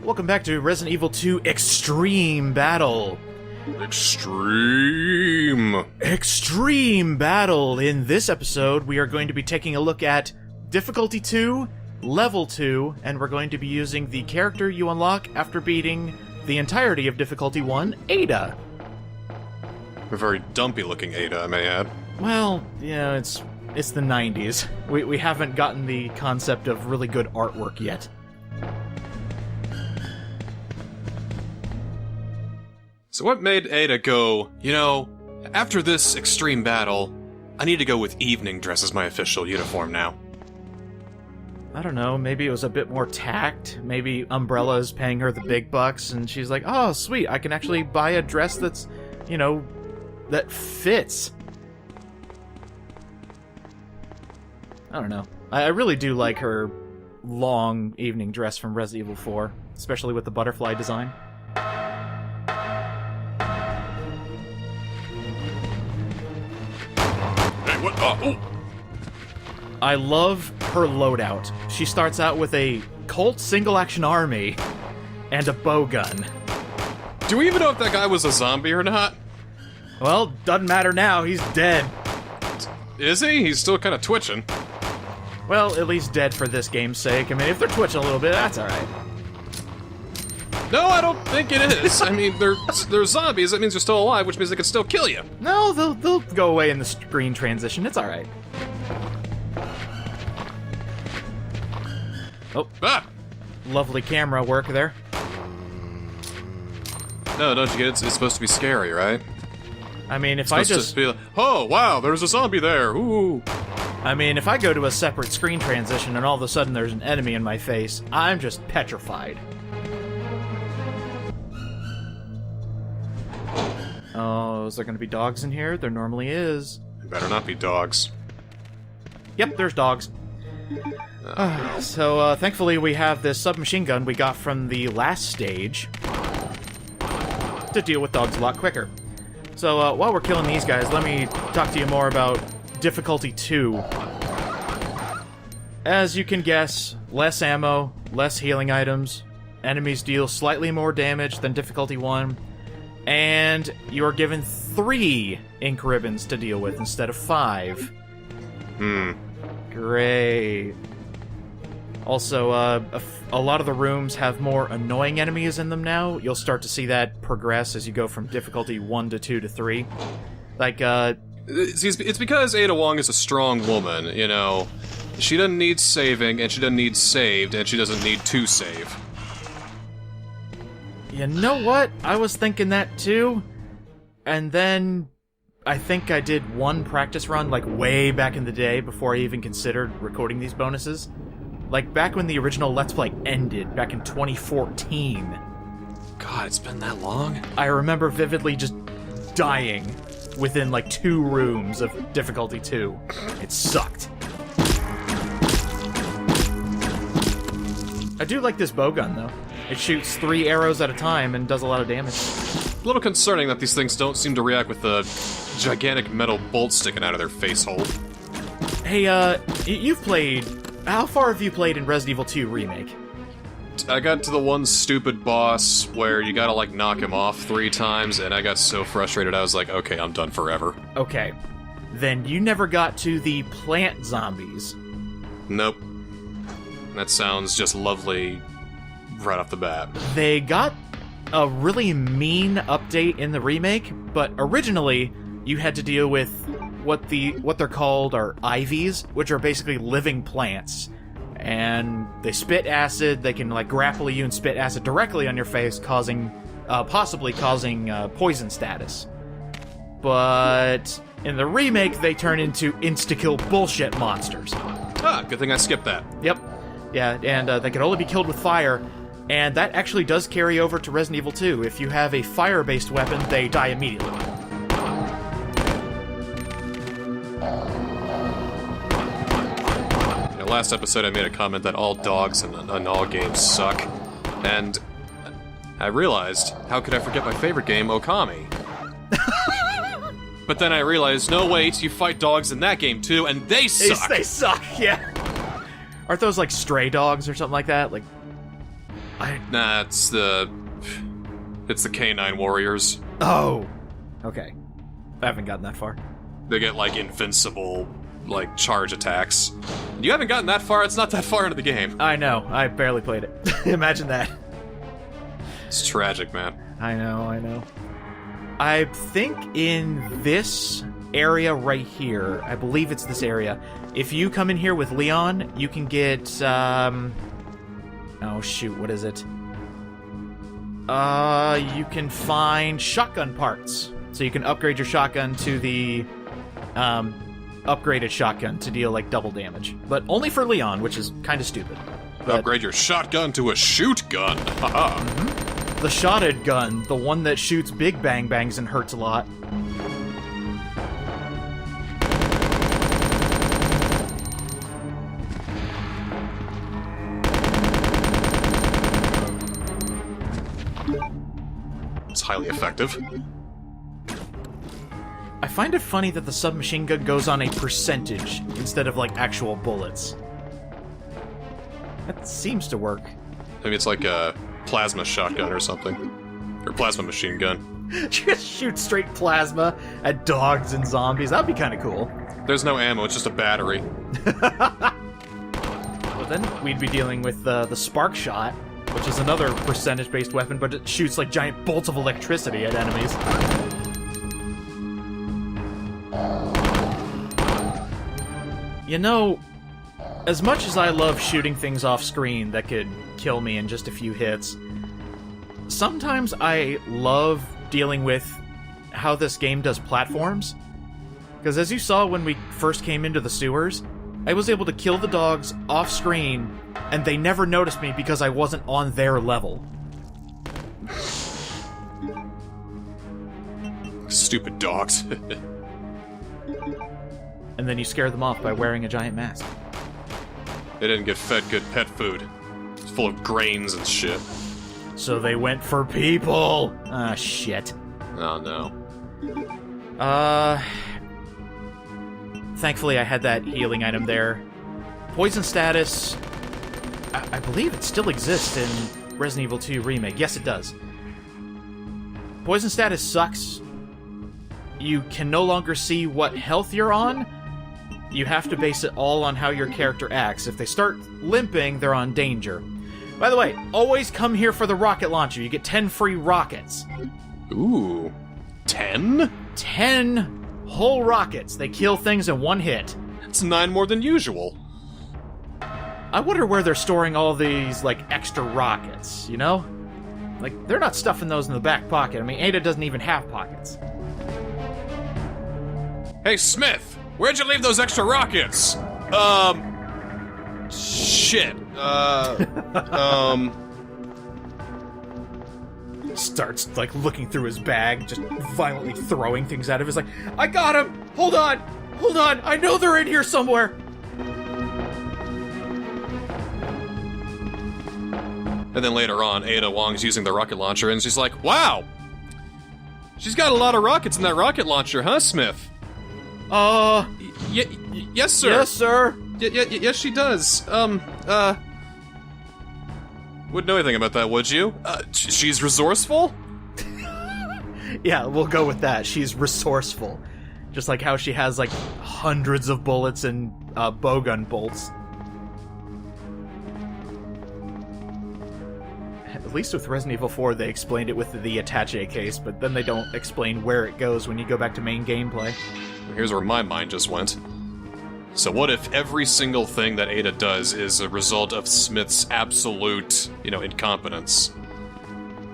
Welcome back to Resident Evil 2 Extreme Battle. Extreme Battle. In this episode, we are going to be taking a look at Difficulty 2, Level 2, and we're going to be using the character you unlock after beating the entirety of Difficulty 1, Ada. A very dumpy-looking Ada, I may add. Well, yeah, it's the 90s. We haven't gotten the concept of really good artwork yet. So what made Ada go, after this extreme battle, I need to go with evening dress as my official uniform now? I don't know, maybe it was a bit more tact. Maybe Umbrella's paying her the big bucks, and she's like, oh, sweet, I can actually buy a dress that's, that fits. I don't know. I really do like her long evening dress from Resident Evil 4, especially with the butterfly design. Hey, what? Oh! I love her loadout. She starts out with a Colt single-action army and a bow gun. Do we even know if that guy was a zombie or not? Well, doesn't matter now, he's dead. Is he? He's still kind of twitching. Well, at least dead for this game's sake. I mean, if they're twitching a little bit, that's alright. No, I don't think it is. I mean, they're zombies, that means they're still alive, which means they can still kill you. No, they'll go away in the screen transition, it's alright. Oh. Ah! Lovely camera work there. No, don't you get it? It's supposed to be scary, right? I mean, if It's I supposed just... to be like, oh, wow, there's a zombie there, ooh. I mean, if I go to a separate screen transition and all of a sudden there's an enemy in my face, I'm just petrified. Oh, is there gonna be dogs in here? There normally is. It better not be dogs. Yep, there's dogs. So, thankfully we have this submachine gun we got from the last stage to deal with dogs a lot quicker. So, while we're killing these guys, let me talk to you more about Difficulty 2. As you can guess, less ammo, less healing items, enemies deal slightly more damage than Difficulty 1, and you are given 3 ink ribbons to deal with instead of 5. Great. Also, a lot of the rooms have more annoying enemies in them now. You'll start to see that progress as you go from difficulty 1 to 2 to 3. Like, It's because Ada Wong is a strong woman, She doesn't need saving, and she doesn't need saved, and she doesn't need to save. You know what? I was thinking that too. And then I think I did one practice run, like, way back in the day before I even considered recording these bonuses. Like, back when the original Let's Play ended, back in 2014. God, it's been that long? I remember vividly just dying within, like, 2 rooms of difficulty 2. It sucked. I do like this bow gun, though. It shoots 3 arrows at a time and does a lot of damage. A little concerning that these things don't seem to react with the gigantic metal bolt sticking out of their face hole. Hey, you've played... How far have you played in Resident Evil 2 Remake? I got to the one stupid boss where you gotta, like, knock him off 3 times, and I got so frustrated I was like, okay, I'm done forever. Okay. Then you never got to the plant zombies. Nope. That sounds just lovely right off the bat. They got a really mean update in the remake, but originally you had to deal with what they're called are IVs, which are basically living plants. And they spit acid, they can like grapple you and spit acid directly on your face, possibly causing poison status. But in the remake, they turn into insta-kill bullshit monsters. Ah, good thing I skipped that. Yep. Yeah, and they can only be killed with fire, and that actually does carry over to Resident Evil 2. If you have a fire-based weapon, they die immediately. Last episode I made a comment that all dogs in all games suck, and I realized, how could I forget my favorite game, Okami? But then I realized, no wait, you fight dogs in that game too, and they suck! They suck, yeah. Aren't those like stray dogs or something like that? Like, Nah, it's the K9 Warriors. Oh! Okay. I haven't gotten that far. They get, like, invincible, like, charge attacks. You haven't gotten that far, it's not that far into the game. I know, I barely played it. Imagine that. It's tragic, man. I know. I think in this area right here, I believe it's this area, if you come in here with Leon, you can get, oh shoot, what is it? You can find shotgun parts. So you can upgrade your shotgun to the, upgraded shotgun to deal, like, double damage. But only for Leon, which is kind of stupid. But upgrade your shotgun to a shoot gun. Haha. the shotted gun, the one that shoots big bang bangs and hurts a lot. It's highly effective. I find it funny that the submachine gun goes on a percentage instead of, like, actual bullets. That seems to work. Maybe it's like a plasma shotgun or something. Or plasma machine gun. Just shoot straight plasma at dogs and zombies. That'd be kind of cool. There's no ammo, it's just a battery. Well, then we'd be dealing with the spark shot, which is another percentage-based weapon, but it shoots like giant bolts of electricity at enemies. You know, as much as I love shooting things off screen that could kill me in just a few hits, sometimes I love dealing with how this game does platforms. Because as you saw when we first came into the sewers, I was able to kill the dogs off screen, and they never noticed me because I wasn't on their level. Stupid dogs. And then you scare them off by wearing a giant mask. They didn't get fed good pet food. It's full of grains and shit. So they went for people! Ah, shit. Oh no. Thankfully I had that healing item there. Poison status... I believe it still exists in Resident Evil 2 Remake. Yes, it does. Poison status sucks. You can no longer see what health you're on. You have to base it all on how your character acts. If they start limping, they're on danger. By the way, always come here for the rocket launcher. You get 10 free rockets. Ooh. 10? 10 whole rockets. They kill things in one hit. That's 9 more than usual. I wonder where they're storing all these, like, extra rockets, you know? Like, they're not stuffing those in the back pocket. I mean, Ada doesn't even have pockets. Hey, Smith! Where'd you leave those extra rockets? Shit. Starts, like, looking through his bag, just violently throwing things at him. He's like, I got him! Hold on! Hold on! I know they're in here somewhere! And then later on, Ada Wong's using the rocket launcher, and she's like, wow! She's got a lot of rockets in that rocket launcher, huh, Smith? Yes, sir. Yes, sir. Yes, she does. Wouldn't know anything about that, would you? She's resourceful? Yeah, we'll go with that. She's resourceful. Just like how she has, like, hundreds of bullets and, bowgun bolts. At least with Resident Evil 4, they explained it with the attache case, but then they don't explain where it goes when you go back to main gameplay. Here's where my mind just went. So what if every single thing that Ada does is a result of Smith's absolute, incompetence?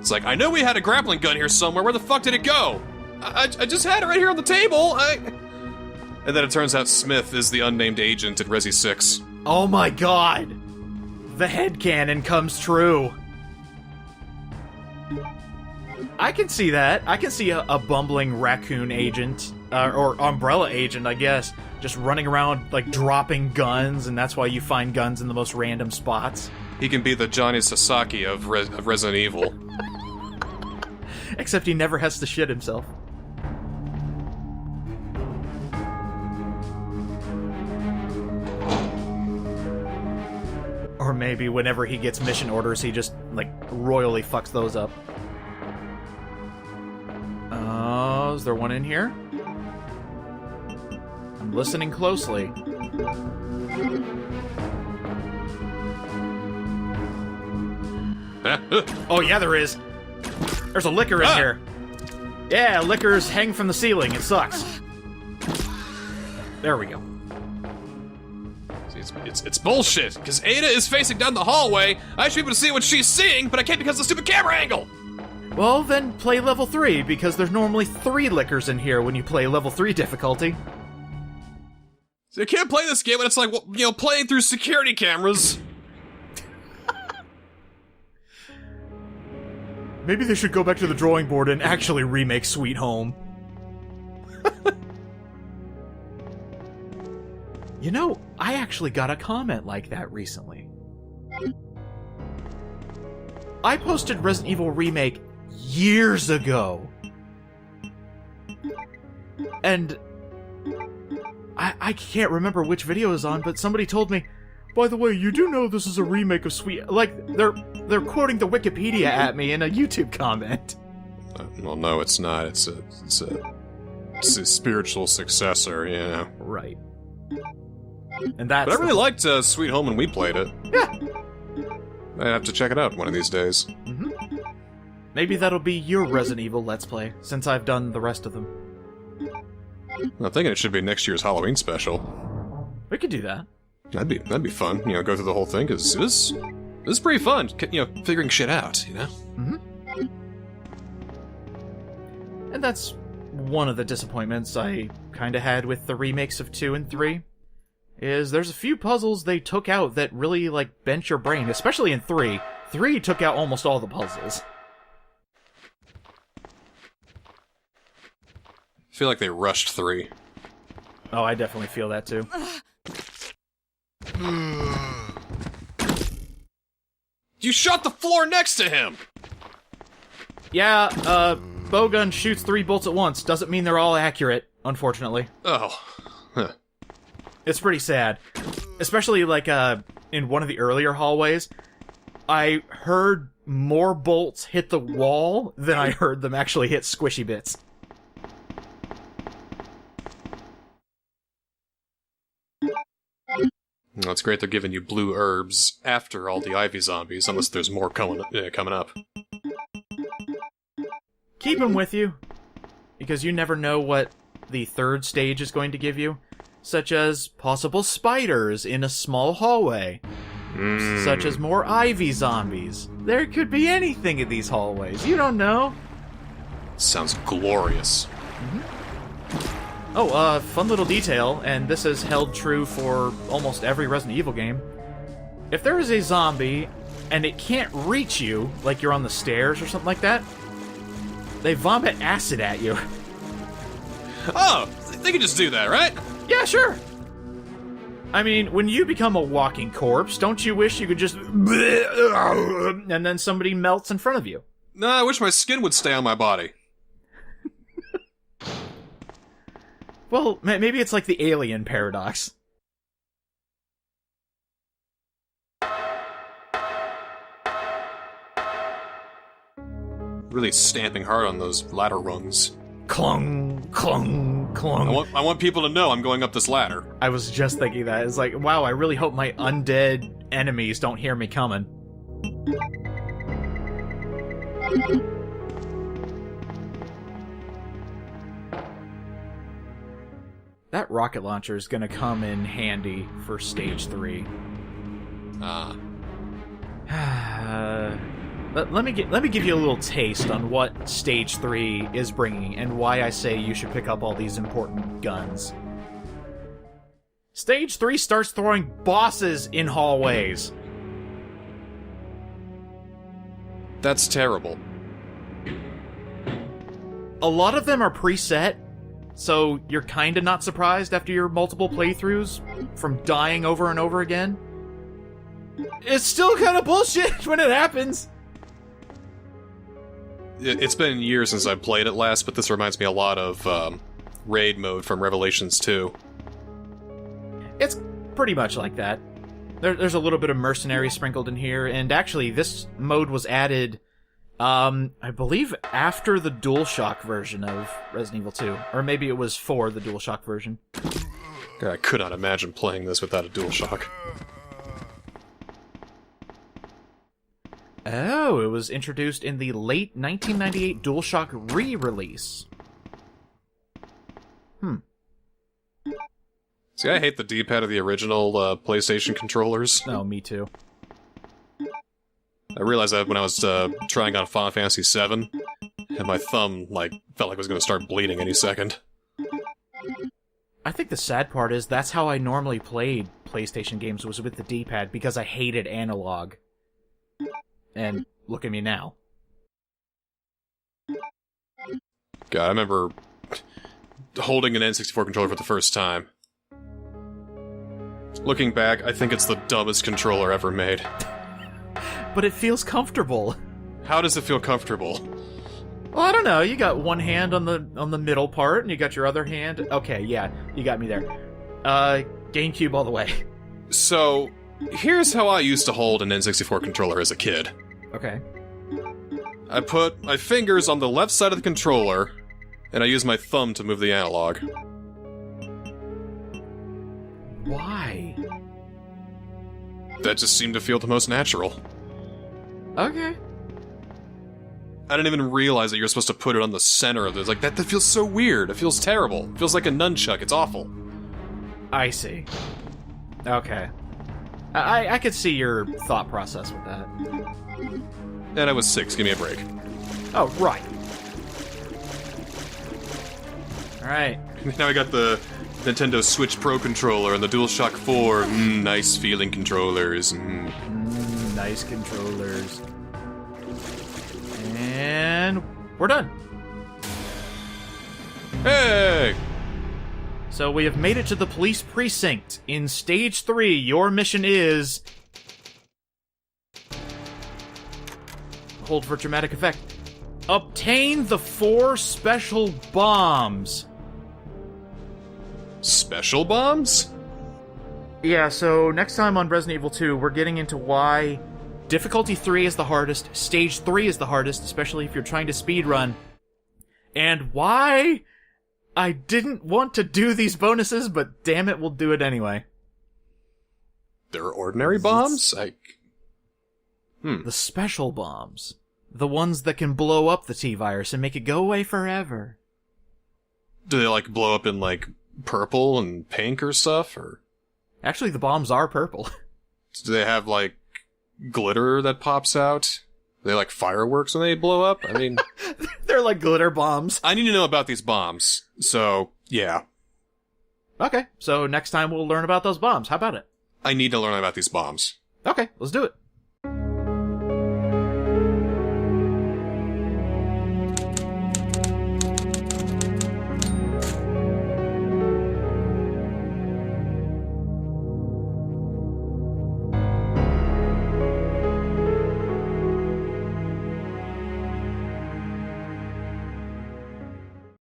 It's like, I know we had a grappling gun here somewhere, where the fuck did it go? I just had it right here on the table, And then it turns out Smith is the unnamed agent in Resi 6. Oh my god! The headcanon comes true! I can see that. I can see a bumbling raccoon agent, or umbrella agent, I guess, just running around, like, dropping guns, and that's why you find guns in the most random spots. He can be the Johnny Sasaki of Resident Evil. Except he never has to shit himself. Or Or maybe whenever he gets mission orders, he just, like, royally fucks those up. Is there one in here? I'm listening closely. Oh, yeah, there is. There's a liquor in here. Yeah, liquors hang from the ceiling. It sucks. There we go. It's bullshit, because Ada is facing down the hallway. I should be able to see what she's seeing, but I can't because of the stupid camera angle! Well, then play level 3, because there's normally 3 liquors in here when you play level 3 difficulty. So you can't play this game when it's like, you know, playing through security cameras. Maybe they should go back to the drawing board and actually remake Sweet Home. You know, I actually got a comment like that recently. I posted Resident Evil Remake years ago. And I can't remember which video it was on, but somebody told me, by the way, you do know this is a remake of Sweet... Like, they're quoting the Wikipedia at me in a YouTube comment. Well, no, it's not. It's a spiritual successor, you know. Right. And that's... But I really liked Sweet Home when we played it. Yeah. I'd have to check it out one of these days. Mm-hmm. Maybe that'll be your Resident Evil Let's Play, since I've done the rest of them. I'm thinking it should be next year's Halloween special. We could do that. That'd be fun, you know, go through the whole thing, because it was pretty fun, you know, figuring shit out, you know? Mm-hmm. And that's one of the disappointments I kinda had with the remakes of 2 and 3, is there's a few puzzles they took out that really, like, bent your brain, especially in 3. 3 took out almost all the puzzles. I feel like they rushed 3. Oh, I definitely feel that too. You shot the floor next to him! Yeah, bowgun shoots 3 bolts at once. Doesn't mean they're all accurate, unfortunately. Oh. Huh. It's pretty sad. Especially, like, in one of the earlier hallways, I heard more bolts hit the wall than I heard them actually hit squishy bits. Well, it's great they're giving you blue herbs after all the Ivy zombies, unless there's more coming up. Keep them with you, because you never know what the 3rd stage is going to give you, such as possible spiders in a small hallway, such as more Ivy zombies. There could be anything in these hallways, you don't know. Sounds glorious. Mm-hmm. Oh, fun little detail, and this has held true for almost every Resident Evil game. If there is a zombie, and it can't reach you, like you're on the stairs or something like that, they vomit acid at you. Oh, they can just do that, right? Yeah, sure. I mean, when you become a walking corpse, don't you wish you could just... and then somebody melts in front of you? No, I wish my skin would stay on my body. Well, maybe it's like the alien paradox. Really stamping hard on those ladder rungs. Clung, clung, clung. I want people to know I'm going up this ladder. I was just thinking that. It's like, wow, I really hope my undead enemies don't hear me coming. That rocket launcher is gonna come in handy for stage 3. Let me give you a little taste on what stage 3 is bringing and why I say you should pick up all these important guns. Stage 3 starts throwing bosses in hallways. That's terrible. A lot of them are preset, so you're kinda not surprised after your multiple playthroughs from dying over and over again. It's still kinda bullshit when it happens. It's been years since I played it last, but this reminds me a lot of raid mode from Revelations 2. It's pretty much like that. There's a little bit of mercenary sprinkled in here, and actually this mode was added, I believe after the DualShock version of Resident Evil 2. Or maybe it was for the DualShock version. God, I could not imagine playing this without a DualShock. Oh, it was introduced in the late 1998 DualShock re-release. See, I hate the D-pad of the original PlayStation controllers. Oh, me too. I realized that when I was trying on Final Fantasy VII, and my thumb, like, felt like it was going to start bleeding any second. I think the sad part is that's how I normally played PlayStation games, was with the D-pad, because I hated analog. And look at me now. God, I remember holding an N64 controller for the first time. Looking back, I think it's the dumbest controller ever made. But it feels comfortable. How does it feel comfortable? Well, I don't know. You got one hand on the middle part, and you got your other hand. Okay, yeah, you got me there. GameCube all the way. So, here's how I used to hold an N64 controller as a kid. Okay. I put my fingers on the left side of the controller, and I use my thumb to move the analog. Why? That just seemed to feel the most natural. Okay. I didn't even realize that you're supposed to put it on the center of this. Like, that feels so weird. It feels terrible. It feels like a nunchuck. It's awful. I see. Okay. I could see your thought process with that. And I was 6. Give me a break. Oh, right. Alright. Now I got the Nintendo Switch Pro controller and the DualShock 4. Nice feeling controllers. Nice controllers. And we're done. Hey! So we have made it to the police precinct. In Stage 3, your mission is... Hold for dramatic effect. Obtain the 4 special bombs. Special bombs? Yeah, so next time on Resident Evil 2, we're getting into why difficulty 3 is the hardest, stage 3 is the hardest, especially if you're trying to speedrun, and why I didn't want to do these bonuses, but damn it, we'll do it anyway. They're ordinary bombs? The special bombs. The ones that can blow up the T-Virus and make it go away forever. Do they, like, blow up in, like, purple and pink or stuff, or...? Actually, the bombs are purple. Do they have, like, glitter that pops out? Are they like fireworks when they blow up? I mean... They're like glitter bombs. I need to know about these bombs, so, yeah. Okay, so next time we'll learn about those bombs. How about it? I need to learn about these bombs. Okay, let's do it.